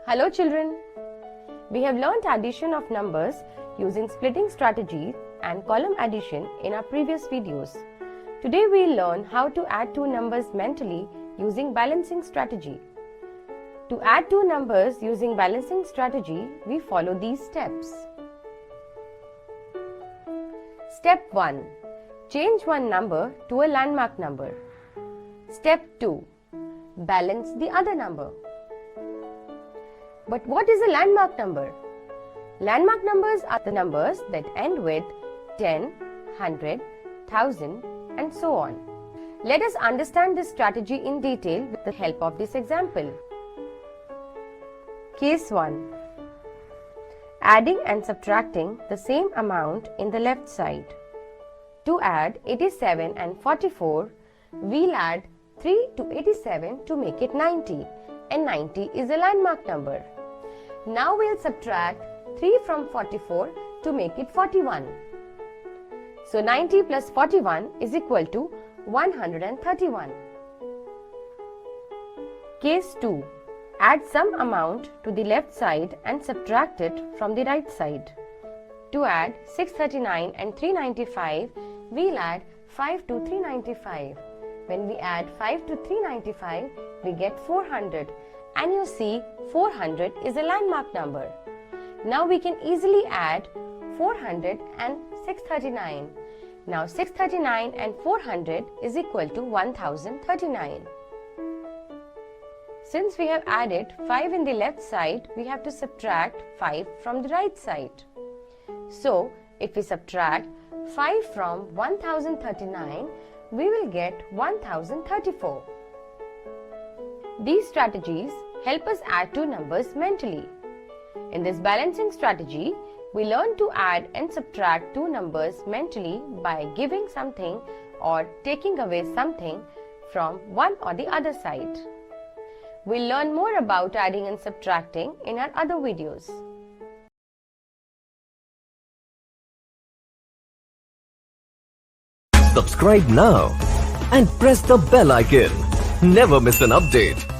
Hello children, we have learnt addition of numbers using splitting strategy and column addition in our previous videos. Today we will learn how to add two numbers mentally using balancing strategy. To add two numbers using balancing strategy, we follow these steps. Step 1. Change one number to a landmark number. Step 2. Balance the other number. But what is a landmark number? Landmark numbers are the numbers that end with 10, 100, 1000 and so on. Let us understand this strategy in detail with the help of this example. Case 1. Adding and subtracting the same amount in the left side. To add 87 and 44, we'll add 3 to 87 to make it 90, and 90 is a landmark number. Now we'll subtract 3 from 44 to make it 41. So 90 plus 41 is equal to 131. Case 2. Add some amount to the left side and subtract it from the right side. To add 639 and 395, we'll add 5 to 395. When we add 5 to 395, we get 400. And you see, 400 is a landmark number. Now we can easily add 400 and 639. Now 639 and 400 is equal to 1039. Since we have added 5 in the left side, we have to subtract 5 from the right side. So, if we subtract 5 from 1039, we will get 1034. These strategies help us add two numbers mentally. In this balancing strategy, we learn to add and subtract two numbers mentally by giving something or taking away something from one or the other side. We'll learn more about adding and subtracting in our other videos. Subscribe now and press the bell icon. Never miss an update.